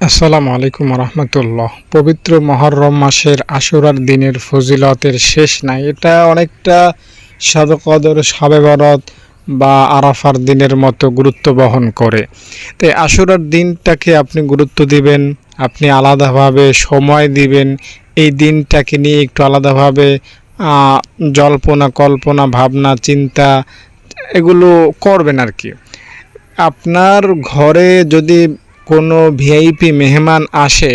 আসসালামু আলাইকুম রহমতুল্লাহ। পবিত্র মহররম মাসের আশুরার দিনের ফজিলতের শেষ নাই। এটা অনেকটা শবে কদর, শবে বরাত বা আরাফার দিনের মতো গুরুত্ব বহন করে। তাই আশুরার দিনটাকে আপনি গুরুত্ব দিবেন, আপনি আলাদাভাবে সময় দিবেন, এই দিনটাকে নিয়ে একটু আলাদাভাবে জল্পনা কল্পনা ভাবনা চিন্তা এগুলো করবেন আর কি। আপনার ঘরে যদি কোনো ভিআইপি মেহমান আসে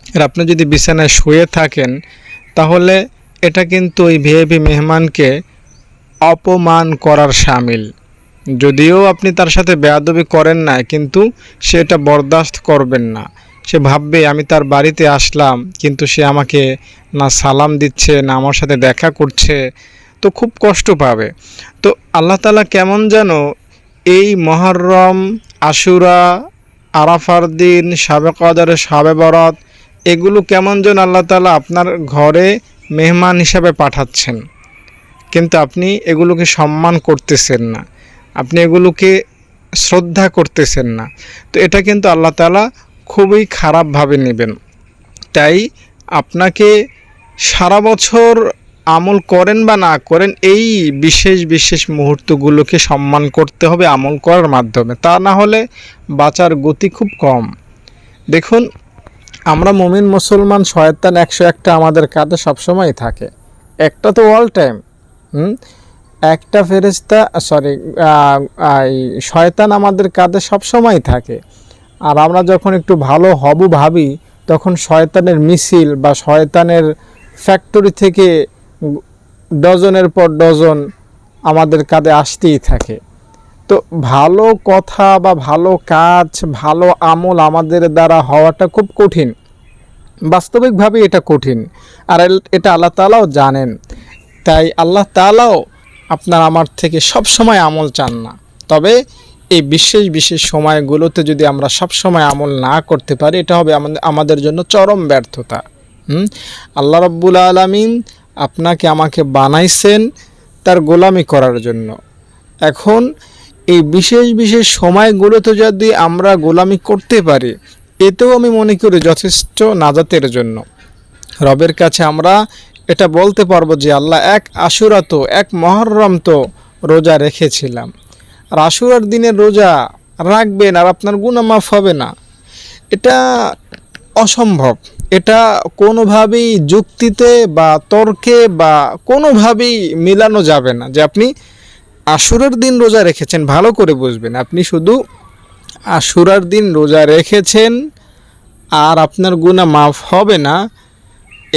আর আপনি যদি বিছানায় শুয়ে থাকেন, তাহলে এটা কিন্তু ওই ভিআইপি মেহমানকে অপমান করার শামিল। যদিও আপনি তার সাথে বেয়াদবি করেন না, কিন্তু সে এটা বরদাস্ত করবেন না। সে ভাববে আমি তার বাড়িতে আসলাম, কিন্তু সে আমাকে না সালাম দিচ্ছে, না আমার সাথে দেখা করছে, তো খুব কষ্ট পাবে। তো আল্লাহ তাআলা কেমন যেন এই মহররম, আশুরা, আরাফার দিন, শবে কদর, শবে বরাত এগুলো কেমন যেন আল্লাহ তাআলা আপনার ঘরে মেহমান হিসাবে পাঠাচ্ছেন, কিন্তু আপনি এগুলোকে সম্মান করতেছেন না, আপনি এগুলোকে শ্রদ্ধা করতেছেন না। তো এটা কিন্তু আল্লাহ তাআলা খুবই খারাপভাবে নেবেন। তাই আপনাকে সারা বছর আমল করেন বা না করেন, এই বিশেষ বিশেষ মুহূর্তগুলোকে সম্মান করতে হবে আমল করার মাধ্যমে। তা না হলে বাঁচার গতি খুব কম। দেখুন, আমরা মুমিন মুসলমান, শয়তান 101টা আমাদের কাঁধে সবসময় থাকে, একটা তো অল টাইম। একটা ফেরেশতা শয়তান আমাদের কাঁধে সবসময় থাকে। আর আমরা যখন একটু ভালো হব ভাবি, তখন শয়তানের মিছিল বা শয়তানের ফ্যাক্টরি থেকে ডজনের পর ডজন আমাদের কাঁধে আসতেই থাকে। তো ভালো কথা বা ভালো কাজ, ভালো আমল আমাদের দ্বারা হওয়াটা খুব কঠিন, বাস্তবিকভাবে এটা কঠিন। আর এটা আল্লাহ তাআলাও জানেন। তাই আল্লাহ তাআলাও আপনার আমার থেকে সব সময় আমল চান না। তবে এই বিশেষ বিশেষ সময়গুলোতে যদি আমরা সব সময় আমল না করতে পারি, এটা হবে আমাদের জন্য চরম ব্যর্থতা। আল্লাহ রাব্বুল আলামিন আপনাকে আমাকে বানাইছেন তার গোলামি করার জন্য। এখন এই বিশেষ বিশেষ সময়গুলোতে যদি আমরা গোলামি করতে পারি, এতেও আমি মনে করি যথেষ্ট নাজাতের জন্য। রবের কাছে আমরা এটা বলতে পারবো যে আল্লাহ, এক আশুরা তো, এক মহররম তো রোজা রেখেছিলাম, আর আশুরার দিনের রোজা রাখবেন আর আপনার গুনাহ মাফ হবে না, এটা অসম্ভব। এটা কোনোভাবেই যুক্তিতে বা তর্কে বা কোনোভাবেই মিলানো যাবে না যে আপনি আশুরার দিন রোজা রেখেছেন। ভালো করে বুঝবেন, আপনি শুধু আশুরার দিন রোজা রেখেছেন আর আপনার গুনাহ মাফ হবে না,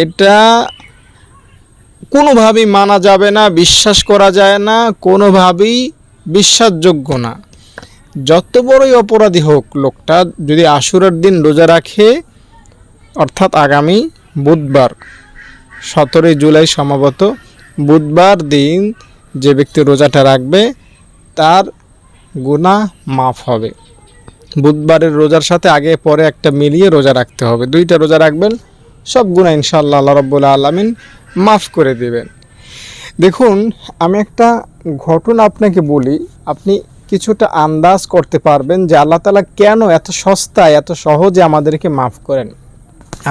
এটা কোনোভাবেই মানা যাবে না, বিশ্বাস করা যায় না, কোনোভাবেই বিশ্বাসযোগ্য না। যত বড়ই অপরাধী হোক, লোকটা যদি আশুরার দিন রোজা রাখে, অর্থাৎ আগামী বুধবার 17 জুলাই সম্ভবত বুধবার দিন যে ব্যক্তি রোজাটা রাখবে তার গুনাহ মাফ হবে। বুধবারের রোজার সাথে আগে পরে একটা মিলিয়ে রোজা রাখতে হবে, 2টা রোজা রাখবেন, সব গুনাহ ইনশাআল্লাহ আল্লাহ রাব্বুল আলামিন মাফ করে দিবেন। দেখুন, আমি একটা ঘটনা আপনাকে বলি, আপনি কিছুটা আন্দাজ করতে পারবেন যে আল্লাহ তাআলা কেন এত সস্তায়, এত সহজে আমাদেরকে মাফ করেন।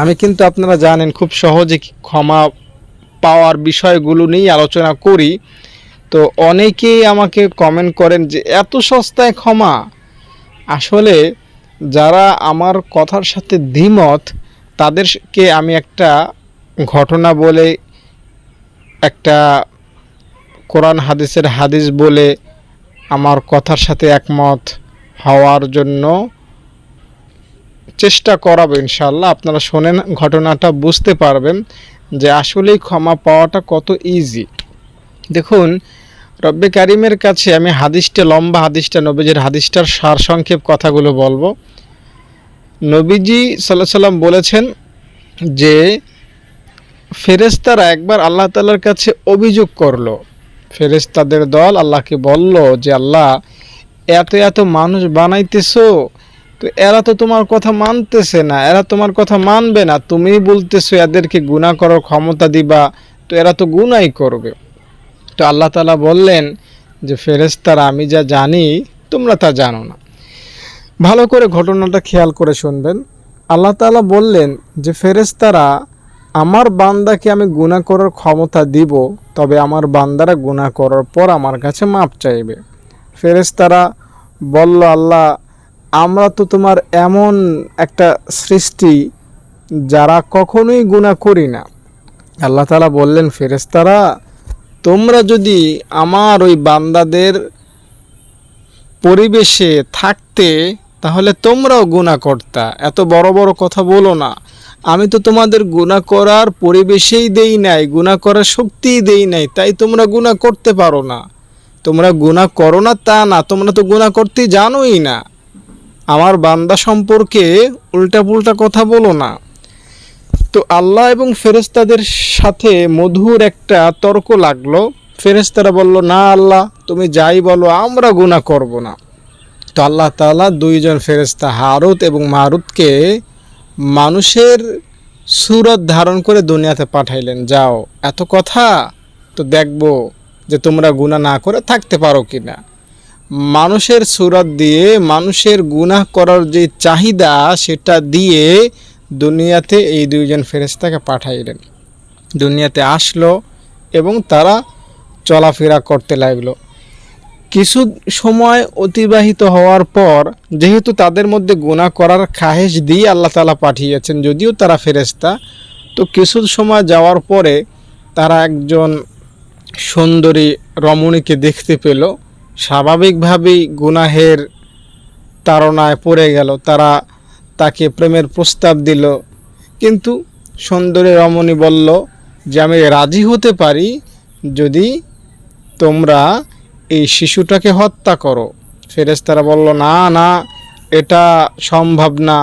আমি কিন্তু আপনারা জানেন খুব সহজে ক্ষমা পাওয়ার বিষয়গুলো নিয়ে আলোচনা করি। তো অনেকেই আমাকে কমেন্ট করেন যে এত সস্তায় ক্ষমা। আসলে যারা আমার কথার সাথে দ্বিমত, তাদেরকে আমি একটা ঘটনা বলে, একটা কোরআন হাদিসের হাদিস বলে আমার কথার সাথে একমত হওয়ার জন্য চেষ্টা করাবো ইনশাআল্লাহ। আপনারা শোনেন, ঘটনাটা বুঝতে পারবেন যে আসলেই ক্ষমা পাওয়াটা কত ইজি। দেখুন, রব্বে কারিমের কাছে আমি হাদিসটা, লম্বা হাদিসটা, নবীজির হাদিসটার সারসংক্ষেপ কথাগুলো বলবো। নবীজি সাল্লাল্লাহু আলাইহি সাল্লাম বলেছেন যে ফেরেশতারা একবার আল্লাহ তাআলার কাছে অভিযোগ করলো। ফেরেশতাদের দল আল্লাহকে বলল যে আল্লাহ, এত এত মানুষ বানাইতেছো, তো এরা তো তোমার কথা মানতেছে না, এরা তোমার কথা মানবে না, তুমি বলতেছো এদেরকে গুনাহ করার ক্ষমতা দিবা, তো এরা তো গুনাহই করবে। তো আল্লাহ তাআলা বললেন যে ফেরেশতারা, আমি যা জানি তোমরা তা জানো না। ভালো করে ঘটনাটা খেয়াল করে শুনবেন। আল্লাহ তাআলা বললেন যে ফেরেশতারা, আমার বান্দাকে আমি গুনাহ করার ক্ষমতা দিব, তবে আমার বান্দারা গুনাহ করার পর আমার কাছে মাপ চাইবে। ফেরেশতারা বলল, আল্লাহ, আমরা তো তোমার এমন একটা সৃষ্টি যারা কখনোই গুনাহ করি না। আল্লাহ তাআলা বললেন, ফেরেশতারা, তোমরা যদি আমার ওই বান্দাদের পরিবেশে থাকতে তাহলে তোমরাও গুনাহ করতা। এত বড় বড় কথা বলো না। আমি তো তোমাদের গুনাহ করার পরিবেশেই দেই নাই, গুনাহ করার শক্তিই দেই নাই, তাই তোমরা গুনাহ করতে পারো না। তোমরা গুনাহ করো না তা না, তোমরা তো গুনাহ করতে জানোই না। আমার বান্দা সম্পর্কে উল্টাপুল্টা কথা বলো না। তো আল্লাহ এবং ফেরেশতাদের সাথে মধুর একটা তর্ক লাগলো। ফেরেশতারা বলল, না আল্লাহ, তুমি যাই বলো, আমরা গুনাহ করব না। তো আল্লাহ তাআলা দুইজন ফেরেশতা হারুত এবং মারুতকে মানুষের সুরত ধারণ করে দুনিয়াতে পাঠাইলেন। যাও, এত কথা, তো দেখব যে তোমরা গুনাহ না করে থাকতে পারো কিনা। মানুষের সুরত দিয়ে মানুষের গুনাহ করার যে চাহিদা সেটা দিয়ে দুনিয়াতে এই দুইজন ফেরেশতাকে পাঠাইলেন। দুনিয়াতে আসলো এবং তারা চলাফেরা করতে লাগলো। কিছু সময় অতিবাহিত হওয়ার পর, যেহেতু তাদের মধ্যে গুনাহ করার খাহেশ দিয়ে আল্লাহ তাআলা পাঠিয়েছেন, যদিও তারা ফেরেশতা, তো কিছু সময় যাওয়ার পরে তারা একজন সুন্দরী রমণীকে দেখতে পেল। স্বাভাবিকভাবেই গুনাহের তাড়নায় পড়ে গেল। তারা তাকে প্রেমের প্রস্তাব দিল, কিন্তু সুন্দরী রমণী বলল যে আমি রাজি হতে পারি যদি তোমরা এই শিশুটাকে হত্যা করো। ফেরেশতারা বলল, না না, এটা সম্ভব না,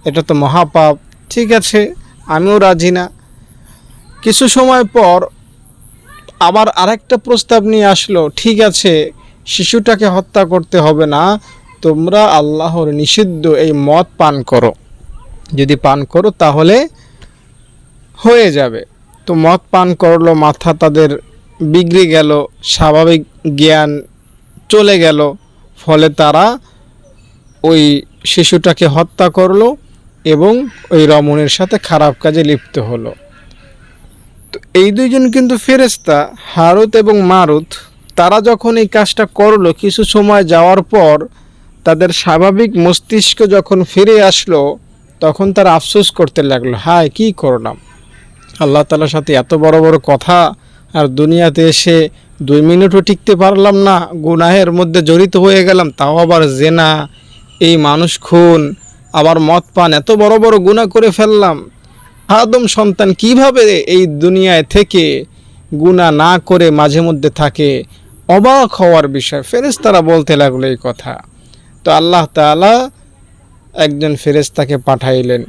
এটা তো মহাপাপ। ঠিক আছে, আমিও রাজি না। কিছু সময় পর আবার আরেকটা প্রস্তাব নিয়ে আসলো, ঠিক আছে, শিশুটাকে হত্যা করতে হবে না, তোমরা আল্লাহর নিষিদ্ধ এই মদ পান করো, যদি পান করো তাহলে হয়ে যাবে। তো মদ পান করলো, মাথা তাদের বিগড়ে গেল, স্বাভাবিক জ্ঞান চলে গেল। ফলে তারা ওই শিশুটাকে হত্যা করলো এবং ওই রমণীর সাথে খারাপ কাজে লিপ্ত হলো। তো এই দুইজন কিন্তু ফেরেশতা, হারুত এবং মারুত। তারা যখন এই কাজটা করলো, কিছু সময় যাওয়ার পর তাদের স্বাভাবিক মস্তিষ্ক যখন ফিরে আসলো, তখন তারা আফসোস করতে লাগলো, হায় কি করলাম, আল্লাহ তাআলার সাথে এত বড় বড় কথা, আর দুনিয়াতে এসে 2 মিনিটও টিকতে পারলাম না, গুনাহের মধ্যে জড়িত হয়ে গেলাম, তাও আবার জেনা, এই মানুষ খুন, আবার মদ পান, এত বড় বড় গুনাহ করে ফেললাম। আদম সন্তান কিভাবে এই দুনিয়ায় থেকে গুনাহ না করে মাঝে মধ্যে থাকে, অবাক হওয়ার বিষয়। ফেরেশতারা বলতে লাগলো এই কথা। তো আল্লাহ তাআলা একজন ফেরেশতাকে পাঠাইলেন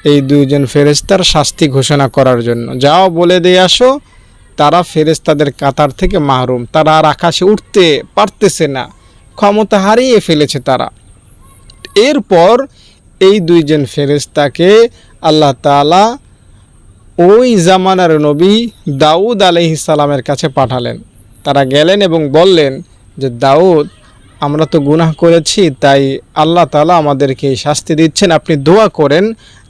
এই দুইজন ফেরেশতার শাস্তি ঘোষণা করার জন্য। যাও, বলে দিয়ে আসো তারা ফেরেশতাদের কাতার থেকে মাহরুম, তারা আর আকাশে উঠতে পারতেছে না, ক্ষমতা হারিয়ে ফেলেছে তারা। এরপর এই দুইজন ফেরেশতাকে আল্লাহ তাআলা ওই জামানার নবী দাউদ আলাইহিস সালামের কাছে পাঠালেন। তারা গেলেন এবং বললেন যে, দাউদ, আমরা তো গুনাহ করেছি, তাই আল্লাহ তাআলা আমাদেরকে এই শাস্তি দিচ্ছেন, আপনি দোয়া করেন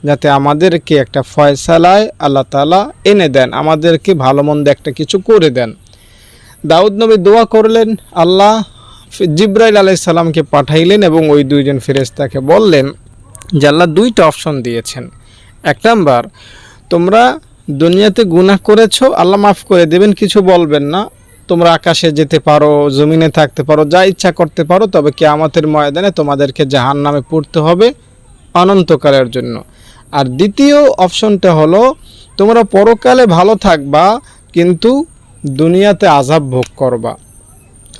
যাতে আমাদেরকে একটা ফয়সালায় আল্লাহ তাআলা এনে দেন, আমাদেরকে ভালো মন্দ একটা কিছু করে দেন। দাউদ নবী দোয়া করলেন, আল্লাহ জিবরাইল আলাইহিস সালামকে পাঠাইলেন এবং ওই দুইজন ফেরেশতাকে বললেন যে আল্লাহ 2টা অপশন দিয়েছেন। 1 নাম্বার, তোমরা দুনিয়াতে গুনাহ করেছো, আল্লাহ মাফ করে দেবেন, কিছু বলবেন না, তোমরা আকাশে যেতে পারো, জমিনে থাকতে পারো, যা ইচ্ছা করতে পারো, তবে কিয়ামতের ময়দানে তোমাদেরকে জাহান্নামে পড়তে হবে অনন্তকালের জন্য। আর দ্বিতীয় অপশনটা হলো, তোমরা পরকালে ভালো থাকবা কিন্তু দুনিয়াতে আযাব ভোগ করবা।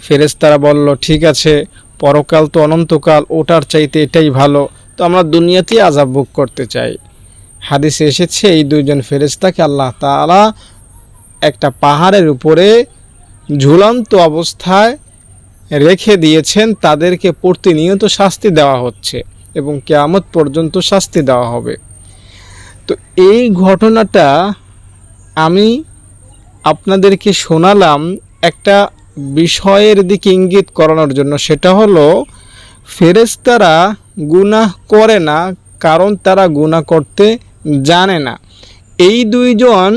ফেরেশতারা বলল, ঠিক আছে, পরকাল তো অনন্তকাল, ওটার চাইতে এটাই ভালো, তো আমরা দুনিয়াতেই আযাব ভোগ করতে চাই। হাদিসে এসেছে এই দুইজন ফেরেশতাকে আল্লাহ তাআলা একটা পাহাড়ের উপরে ঝুলন্ত অবস্থায় রেখে দিয়েছেন, তাদেরকে প্রতিনিয়ত শাস্তি দেওয়া হচ্ছে এবং কিয়ামত পর্যন্ত শাস্তি দেওয়া হবে। তো এই ঘটনাটা আমি আপনাদেরকে শোনালাম একটা বিষয়ের দিকে ইঙ্গিত করানোর জন্য। সেটা হলো, ফেরেশতারা গুনাহ করে না, কারণ তারা গুনাহ করতে জানে না। এই দুইজন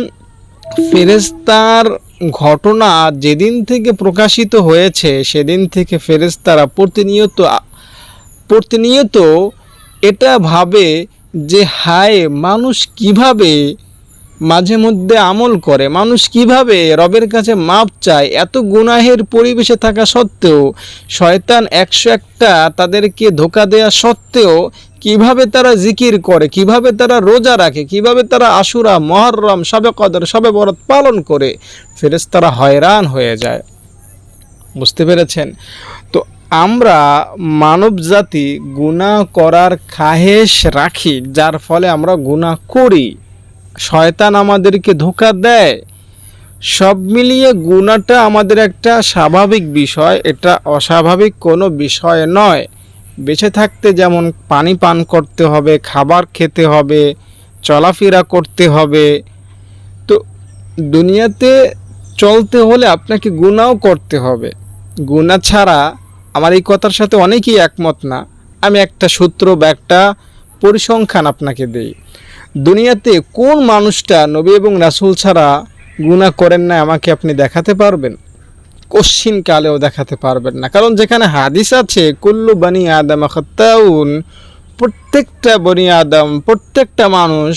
ফেরেশতার ঘটনা যেদিন থেকে প্রকাশিত হয়েছে সেদিন থেকে ফেরেশতারা প্রতিনিয়ত এটা ভাবে যে হায়, মানুষ কিভাবে মাঝে মধ্যে আমল করে, মানুষ কিভাবে রবের কাছে মাপ চায়, এত গুনাহের পরিবেশে থাকা সত্ত্বেও, শয়তান 101টা তাদেরকে ধোঁকা দেয়া সত্ত্বেও কিভাবে তারা জিকির করে, কিভাবে তারা রোজা রাখে, কিভাবে তারা আশুরা, মুহররম, শবে কদর, শবে বরাত পালন করে। ফেরেশতারা হয়রান হয়ে যায়। বুঝতে পেরেছেন? তো আমরা মানব জাতি গুনাহ করার খাহেশ রাখি, যার ফলে আমরা গুনাহ করি। শয়তান আমাদেরকে ধোঁকা দেয়। সব মিলিয়ে গুনাহটা আমাদের একটা স্বাভাবিক বিষয়, এটা অস্বাভাবিক কোনো বিষয় নয়। বেঁচে থাকতে যেমন পানি পান করতে হবে, খাবার খেতে হবে, চলাফেরা করতে হবে, তো দুনিয়াতে চলতে হলে আপনাকে গুনাহও করতে হবে। গুনাহ ছাড়া, আমার এই কথার সাথে অনেকেই একমত না, আমি একটা সূত্র বা একটা পরিসংখ্যান আপনাকে দেই। দুনিয়াতে কোন মানুষটা নবী এবং রাসূল ছাড়া গুনাহ করেন না আমাকে আপনি দেখাতে পারবেন? কশ্চিন কালেও দেখাতে পারবেন না। কারণ যেখানে হাদিস আছে কুল্লু বানি আদম খাত্তাউন, প্রত্যেকটা বনি আদম, প্রত্যেকটা মানুষ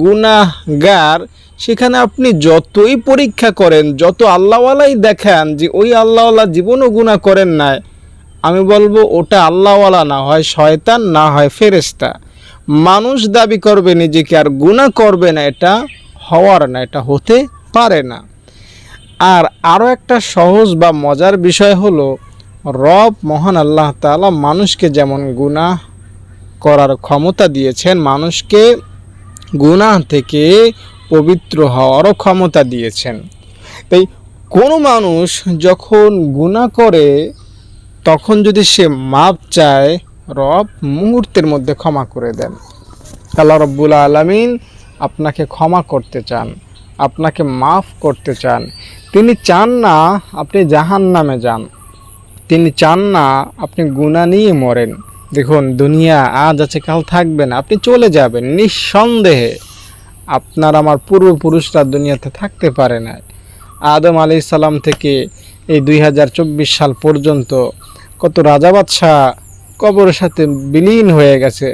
গুনাহগার, সেখানে আপনি যতই পরীক্ষা করেন, যত আল্লাহওয়ালাই দেখান যে ওই আল্লাহওয়ালা জীবনও গুনাহ করেন না, আমি বলবো ওটা আল্লাহওয়ালা না, হয় শয়তান, না হয় ফেরেশতা। মানুষ দাবি করবে নিজেকে আর গুনাহ করবে না, এটা হওয়ার না, এটা হতে পারে না। আর আরও একটা সহজ বা মজার বিষয় হলো, রব মহান আল্লাহ তাআলা মানুষকে যেমন গুনাহ করার ক্ষমতা দিয়েছেন, মানুষকে গুনাহ থেকে পবিত্র হওয়ারও ক্ষমতা দিয়েছেন। তাই কোনো মানুষ যখন গুনাহ করে, তখন যদি সে মাপ চায়, রব মুহূর্তের মধ্যে ক্ষমা করে দেন। আল্লাহ রাব্বুল আলামিন আপনাকে ক্ষমা করতে চান, আপনাকে মাফ করতে চান। তিনি চান না আপনি জাহান্নামে যান, তিনি চান না আপনি গুনাহ নিয়ে মরেন। দেখুন, দুনিয়া আজ আছে কাল থাকবে না, আপনি চলে যাবেন নিঃসন্দেহে। আপনার আমার পূর্বপুরুষরা দুনিয়াতে থাকতে পারে না। আদম আলাইহিস সালাম থেকে এই 2024 সাল পর্যন্ত কত রাজা বাদশাহ কবরের সাথে বিলীন হয়ে গেছে,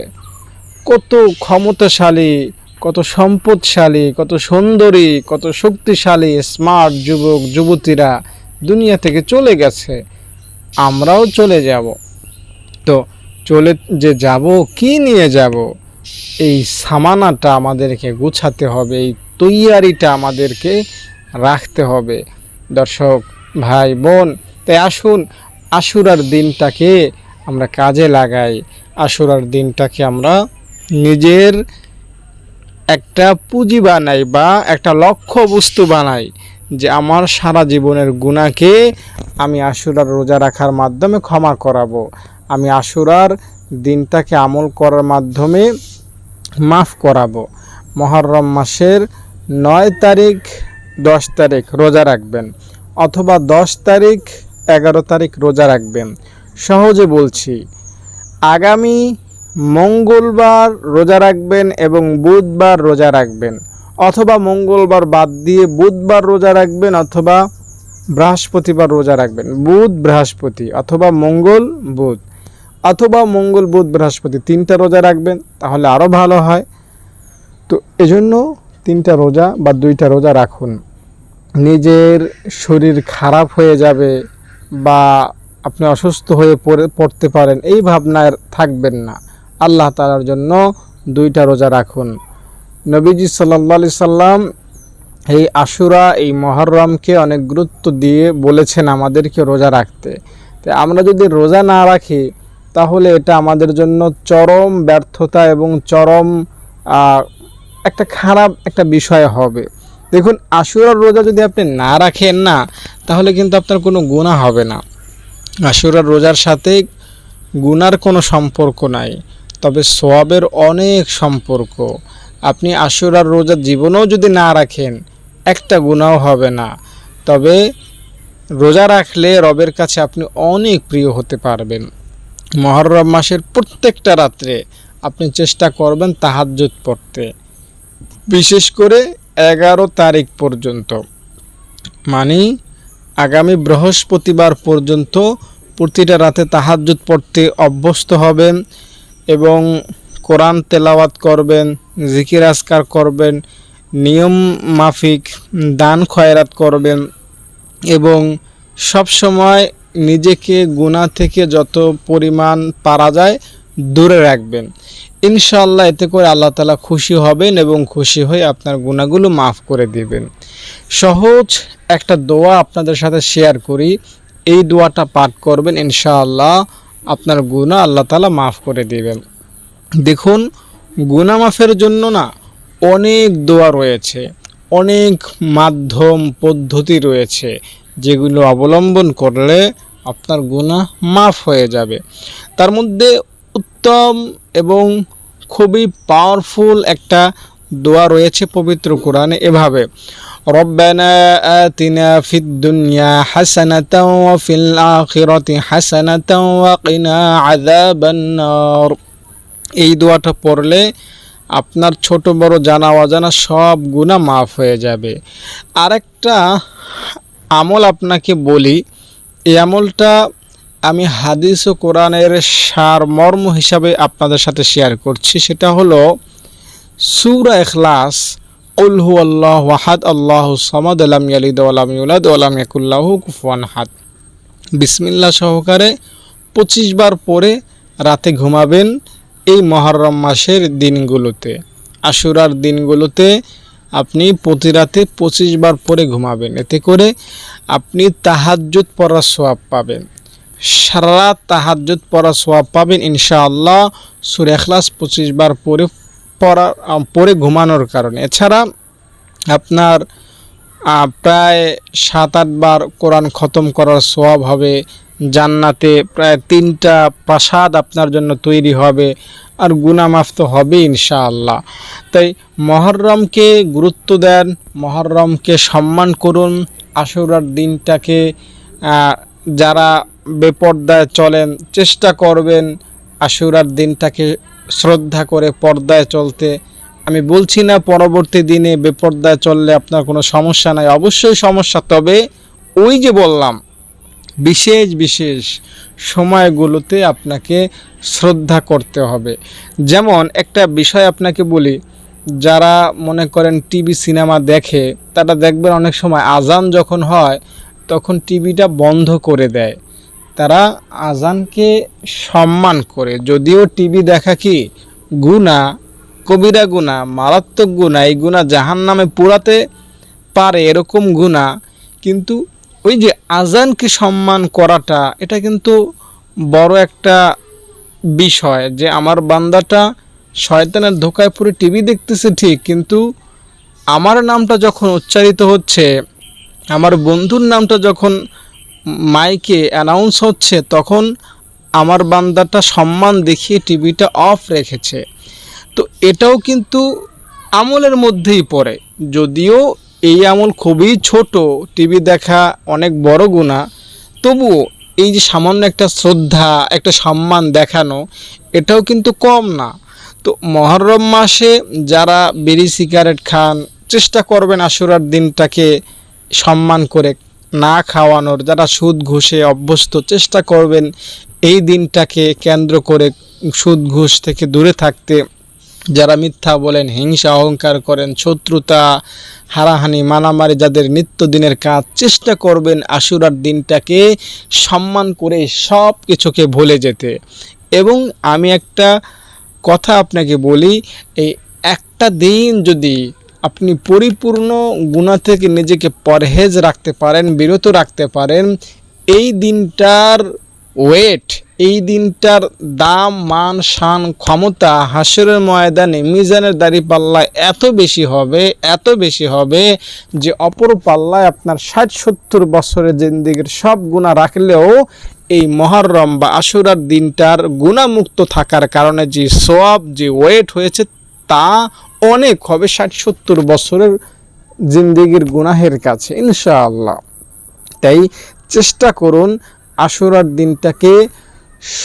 কত ক্ষমতাশালী, কত সম্পদশালী, কত সুন্দরী, কত শক্তিশালী স্মার্ট যুবক যুবতীরা দুনিয়া থেকে চলে গেছে। আমরাও চলে যাব। তো চলে যে যাব, কি নিয়ে যাব? এই সামানাটা আমাদেরকে গুছাতে হবে, এই তৈয়ারিটা আমাদেরকে রাখতে হবে। দর্শক ভাই বোন, তাই আসুন আশুরার দিনটাকে আমরা কাজে লাগাই। আশুরার দিনটাকে আমরা নিজের একটা পুঁজি বানাই বা একটা লক্ষ্য বস্তু বানাই, যে আমার সারা জীবনের গুনাহকে আমি আশুরার রোজা রাখার মাধ্যমে ক্ষমা করাবো, আমি আশুরার দিনটাকে আমল করার মাধ্যমে মাফ করাবো। মুহররম মাসের 9 তারিখ 10 তারিখ রোজা রাখবেন, অথবা 10 তারিখ 11 তারিখ রোজা রাখবেন। সহজে বলছি, আগামী মঙ্গলবার রোজা রাখবেন এবং বুধবার রোজা রাখবেন, অথবা মঙ্গলবার বাদ দিয়ে বুধবার রোজা রাখবেন, অথবা বৃহস্পতিবার রোজা রাখবেন। বুধ বৃহস্পতি, অথবা মঙ্গল বুধ, অথবা মঙ্গল বুধ বৃহস্পতি, 3টা রোজা রাখবেন, তাহলে আরও ভালো হয়। তো এজন্য 3টা রোজা বা 2টা রোজা রাখুন। নিজের শরীর খারাপ হয়ে যাবে বা আপনি অসুস্থ হয়ে পড়তে পারেন, এই ভাবনায় থাকবেন না। আল্লাহ তাআলার জন্য 2টা রোজা রাখুন। নবীজি সাল্লাল্লাহু আলাইহি সাল্লাম এই আশুরা, এই মুহররমকে অনেক গুরুত্ব দিয়ে বলেছেন আমাদেরকে রোজা রাখতে। তাই আমরা যদি রোজা না রাখি, তাহলে এটা আমাদের জন্য চরম ব্যর্থতা এবং চরম একটা খারাপ একটা বিষয় হবে। দেখুন, আশুরার রোজা যদি আপনি না রাখেন না, তাহলে কিন্তু আপনার কোনো গুনাহ হবে না। আশুরার রোজার সাথে গুনার কোনো সম্পর্ক নাই, তবে সওয়াবের অনেক সম্পর্ক। আপনি আশুরার রোজা জীবনেও যদি না রাখেন, একটা গুনাহ হবে না, তবে রোজা রাখলে রবের কাছে আপনি অনেক প্রিয় হতে পারবেন। মুহররম মাসের প্রত্যেকটা রাত্রে আপনি চেষ্টা করবেন তাহাজ্জুদ পড়তে, বিশেষ করে 11 তারিখ পর্যন্ত, মানে আগামী বৃহস্পতিবার পর্যন্ত প্রতিটা রাতে তাহাজ্জুদ পড়তে অভ্যস্ত হবেন এবং কোরআন তেলাওয়াত করবেন, জিকির আজকার করবেন, নিয়ম মাফিক দান খয়রাত করবেন এবং সব সময় নিজেকে গুনাহ থেকে যত পরিমাণ পারা যায় দূরে রাখবেন। ইনশাআল্লাহ এতে করে আল্লাহ তাআলা খুশি হবেন এবং খুশি হয়ে আপনার গুনাহগুলো মাফ করে দিবেন। সহজ একটা দোয়া আপনাদের সাথে শেয়ার করি, এই দোয়াটা পাঠ করবেন, ইনশাআল্লাহ আপনার গুনাহ আল্লাহ তাআলা মাফ করে দিবেন। দেখুন, গুনাহ মাফের জন্য না অনেক দোয়া রয়েছে, অনেক মাধ্যম পদ্ধতি রয়েছে, যেগুলো অবলম্বন করলে আপনার গুনাহ মাফ হয়ে যাবে। তার মধ্যে উত্তম এবং খুবই পাওয়ারফুল একটা দোয়া রয়েছে পবিত্র কোরআনে, এভাবে রব্বানা আতিনা ফিদ দুনিয়া হাসানাতাও ওয়া ফিল আখিরাতি হাসানাতাও ওয়া কিনা আযাবান নার। এই দোয়াটা পড়লে আপনার ছোট বড় জানা অজানা সব গুনাহ মাফ হয়ে যাবে। আরেকটা আমল আপনাকে বলি, এই আমলটা আমি হাদিস ও কোরআনের সারমর্ম হিসাবে আপনাদের সাথে শেয়ার করছি। সেটা হলো সূরা ইখলাস, কুল হুয়াল্লাহু আহাদ আল্লাহুস সামাদ লাম ইয়ালিদ ওয়া লাম ইউলাদ ওয়া লাম ইয়াকুল লাহু কুফুয়ান আহাদ, বিসমিল্লাহ সহকারে 25 বার পরে রাতে ঘুমাবেন। এই মুহররম মাসের দিনগুলোতে, আশুরার দিনগুলোতে আপনি প্রতি রাতে 25 বার পরে ঘুমাবেন। এতে করে আপনি তাহাজ্জুদ পড়ার সওয়াব পাবেন, সারা রাত তাহাজ্জুদ পড়ার সওয়াব পাবেন ইনশাআল্লাহ সূরা ইখলাস 25 বার পরে ঘুমানোর কারণে। এছাড়া আপনার প্রায় 7-8 বার কোরআন খতম করার সওয়াব হবে, জান্নাতে প্রায় 3টা প্রাসাদ আপনার জন্য তৈরি হবে, আর গুনাহ মাফ তো হবে ইনশাআল্লাহ। তাই মুহররমকে গুরুত্ব দেন, মুহররমকে সম্মান করুন। আশুরার দিনটাকে যারা বেপর্দায় চলেন চেষ্টা করবেন আশুরার দিনটাকে শ্রদ্ধা করে পর্দায় চলতে। আমি বলছি না পরবর্তী দিনে বেপর্দায় চললে আপনার কোনো সমস্যা নাই, অবশ্যই সমস্যা, তবে ওই যে বললাম বিশেষ বিশেষ সময়গুলোতে আপনাকে শ্রদ্ধা করতে হবে। যেমন একটা বিষয় আপনাকে বলি, যারা মনে করেন টিভি সিনেমা দেখে, তারা দেখবেন অনেক সময় আজান যখন হয় তখন টিভিটা বন্ধ করে দেয়, তারা আজানকে সম্মান করে। যদিও টিভি দেখা কি গুনাহ, কবিরা গুনাহ, মারাত্মক গুনাহ, এই গুনাহ জাহান্নামে পোড়াতে পারে এরকম গুনাহ, কিন্তু ওই যে আজানকে সম্মান করাটা, এটা কিন্তু বড় একটা বিষয়। যে আমার বান্দাটা শয়তানের ধোকায় পড়ে টিভি দেখতেছে ঠিক, কিন্তু আমার নামটা যখন উচ্চারিত হচ্ছে, আমার বন্ধুর নামটা যখন মাইকে অ্যানাউন্স হচ্ছে, তখন আমার বান্দাটা সম্মান দেখিয়ে টিভিটা অফ রেখেছে। তো এটাও কিন্তু আমলের মধ্যেই পড়ে, যদিও এই আমল খুবই ছোট, টিভি দেখা অনেক বড় গুনাহ, তবুও এই যে সামান্য একটা শ্রদ্ধা, একটা সম্মান দেখানো, এটাও কিন্তু কম না। তো মুহররম মাসে যারা বিড়ি সিগারেট খান, চেষ্টা করবেন আশুরার দিনটাকে সম্মান করে না খাওয়ানোর। যারা সুদ ঘুষে অভ্যস্ত, চেষ্টা করবেন এই দিনটাকে কেন্দ্র করে সুদ ঘুষ থেকে দূরে থাকতে। যারা মিথ্যা বলেন, হিংসা অহংকার করেন, শত্রুতা হারাহানি মারামারি যাদের নিত্যদিনের কাজ, চেষ্টা করবেন আশুরার দিনটাকে সম্মান করে সব কিছুকে ভুলে যেতে। এবং আমি একটা কথা আপনাকে বলি, এই একটা দিন যদি আপনি পরিপূর্ণ গুনাহ থেকে নিজেকে পরহেজ রাখতে পারেন, বিরত রাখতে পারেন, এই দিনটার ওয়েট, এই দিনটার দাম, মান, শান, ক্ষমতা হাসরের ময়দানে মিজানের দাঁড়িপাল্লায় এত বেশি হবে যে অপর পাল্লায় আপনার 60-70 বছরের জিন্দেগির সব গুনাহ রাখলেও এই মুহররম বা আশুরার দিনটার গুনাহমুক্ত থাকার কারণে যে সওয়াব, যে ওয়েট হয়েছে, তা অনেক হবে 60-70 বছরের জিন্দেগির গুনাহের কাছে ইনশাআল্লাহ। তাই চেষ্টা করুন আশুরার দিনটাকে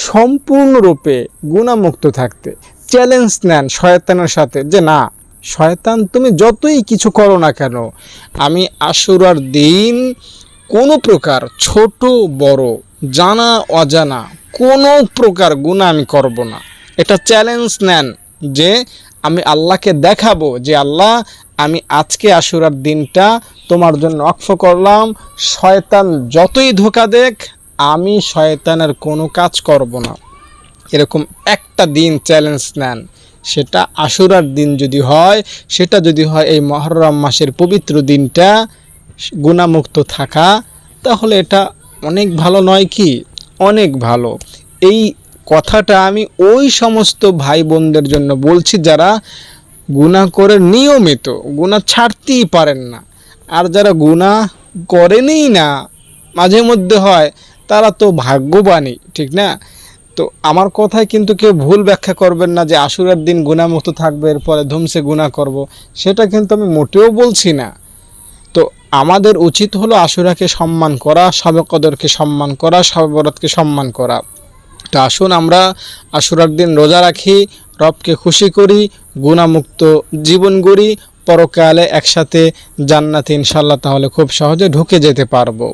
সম্পূর্ণরূপে গুনাহমুক্ত থাকতে। চ্যালেঞ্জ নেন শয়তানের সাথে যে না শয়তান তুমি যতই কিছু করো না কেন, আমি আশুরার দিন কোনো প্রকার ছোট বড় জানা অজানা কোনো প্রকার গুনাহ আমি করব না। এটা চ্যালেঞ্জ নেন যে আমি আল্লাহকে দেখাবো যে আল্লাহ আমি আজকে আশুরার দিনটা তোমার জন্য ওয়াকফ করলাম, শয়তান যতই ধোঁকা দেখ আমি শয়তানের কোনো কাজ করব না। এরকম একটা দিন চ্যালেঞ্জ নেন, সেটা আশুরার দিন যদি হয়, সেটা যদি হয় এই মুহররম মাসের পবিত্র দিনটা গুনাহমুক্ত থাকা, তাহলে এটা অনেক ভালো নয় কি? অনেক ভালো। এই কথাটা আমি ওই সমস্ত ভাই বোনদের জন্য বলছি যারা গুনাহ করে নিয়মিত, গুনাহ ছাড়তেই পারেন না। আর যারা গুনাহ করেনই না, মাঝে মধ্যে হয়, তারা তো ভাগ্যবানই, ঠিক না? তো আমার কথায় কিন্তু কেউ ভুল ব্যাখ্যা করবেন না যে আশুরার দিন গুনাহমুক্ত থাকবে এরপরে ধুমসে গুনাহ করব, সেটা কিন্তু আমি মোটেও বলছি না। তো আমাদের উচিত হলো আশুরাকে সম্মান করা, শবে কদরকে সম্মান করা, শবে বরাতকে সম্মান করা। তো আসুন আমরা আশুরার দিন রোজা রাখি, রবকে খুশি করি, গুনাহমুক্ত জীবন গড়ি, পরকালে একসাথে জান্নাতে ইনশাআল্লাহ তাহলে খুব সহজে ঢুকে যেতে পারবো।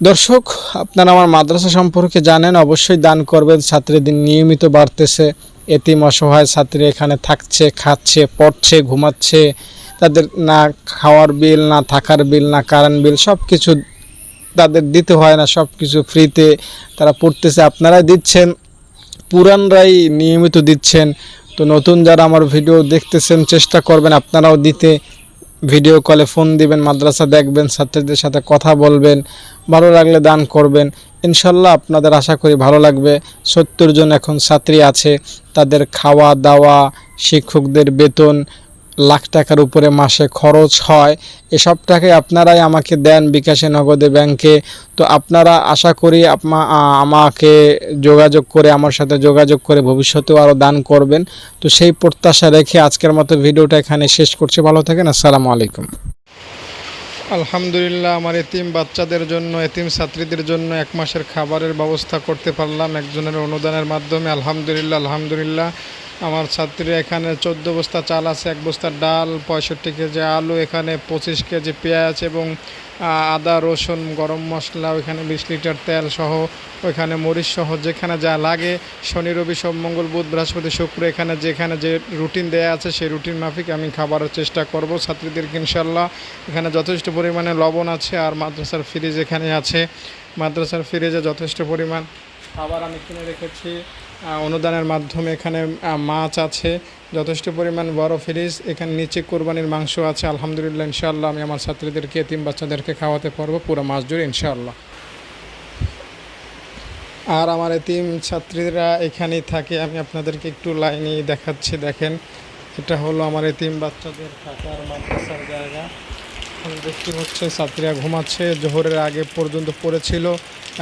দর্শক, আপনারা আমার মাদ্রাসা সম্পর্কে জানেন, অবশ্যই দান করবেন। ছাত্রীদের নিয়মিত বাড়তেছে, এতিম অসহায় ছাত্রী এখানে থাকছে, খাচ্ছে, পড়ছে, ঘুমাচ্ছে, তাদের না খাওয়ার বিল, না থাকার বিল, না কারেন্ট বিল, সব কিছু তাদের দিতে হয় না, সব কিছু ফ্রিতে তারা পড়তেছে, আপনারাই দিচ্ছেন, পুরানরাই নিয়মিত দিচ্ছেন। তো নতুন যারা আমার ভিডিও দেখতেছেন চেষ্টা করবেন আপনারাও দিতে, ভিডিও কলে ফোন দিবেন, মাদ্রাসা দেখবেন, ছাত্রীদের সাথে কথা বলবেন, ভালো লাগলে দান করবেন, ইনশাল্লাহ আপনাদের আশা করি ভালো লাগবে। 70 জন এখন ছাত্রী আছে, তাদের খাওয়া দাওয়া, শিক্ষকদের বেতন লাখ টাকার উপরে মাসে খরচ হয়, এসব টাকায় আপনারাই আমাকে দেন বিকাশে, নগদে, ব্যাংকে। তো আপনারা আশা করি আমাকে যোগাযোগ করে, আমার সাথে যোগাযোগ করে ভবিষ্যতেও আরও দান করবেন। তো সেই প্রত্যাশা রেখে আজকের মতো ভিডিওটা এখানে শেষ করছি। ভালো থাকেন, আসসালামু আলাইকুম। আলহামদুলিল্লাহ, আমার এতিম বাচ্চাদের জন্য, এতিম ছাত্রীদের জন্য 1 মাসের খাবারের ব্যবস্থা করতে পারলাম একজনের অনুদানের মাধ্যমে। আলহামদুলিল্লাহ, আলহামদুলিল্লাহ। আমার ছাত্রীরা এখানে 14 বস্তা চাল আছে, 1 বস্তা ডাল, 65 কেজি আলু, এখানে 25 কেজি পেঁয়াজ এবং আদা, রসুন, গরম মশলা, ওইখানে 20 লিটার তেল সহ, ওইখানে মরিচ সহ যেখানে যা লাগে, শনি রবি সোম মঙ্গল বুধ বৃহস্পতি শুক্র এখানে যেখানে যে রুটিন দেয়া আছে সেই রুটিন মাফিক আমি খাবারের চেষ্টা করব ছাত্রীদেরকে ইনশাল্লাহ। এখানে যথেষ্ট পরিমাণে লবণ আছে, আর মাদ্রাসার ফ্রিজ এখানে আছে, মাদ্রাসার ফ্রিজে যথেষ্ট পরিমাণ খাবার আমি কিনে রেখেছি অনুদানের মাধ্যমে। এখানে মাছ আছে, যথেষ্ট পরিমাণ বড় ফ্রিজ, এখানে নিচে কোরবানির মাংস আছে। আলহামদুলিল্লাহ, ইনশাআল্লাহ আমি আমার ছাত্রীদেরকে, এতিম বাচ্চাদেরকে খাওয়াতে পারবো পুরো মাস জুড়ে ইনশাআল্লাহ। আর আমার এতিম ছাত্রীরা এখানেই থাকে, আমি আপনাদেরকে একটু লাইনে দেখাচ্ছি। দেখেন, এটা হলো আমার এতিম বাচ্চাদের থাকার মাদ্রাসার জায়গা। দেখতে হচ্ছে ছাত্রীরা ঘুমাচ্ছে, জোহরের আগে পর্যন্ত পড়েছিল,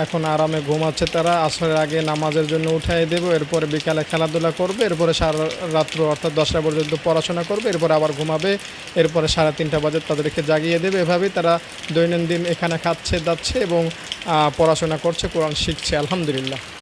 এখন আরামে ঘুমাচ্ছে তারা। আসরের আগে নামাজের জন্য উঠাই দেবো, এরপরে বিকালে খেলাধুলা করবে, এরপরে সারা রাত্র অর্থাৎ 10টা পর্যন্ত পড়াশোনা করবে, এরপরে আবার ঘুমাবে, এরপরে 3:30 বাজে তাদেরকে জাগিয়ে দেবে। এভাবেই তারা দৈনন্দিন এখানে খাচ্ছে যাচ্ছে এবং পড়াশোনা করছে, কোরআন শিখছে আলহামদুলিল্লাহ।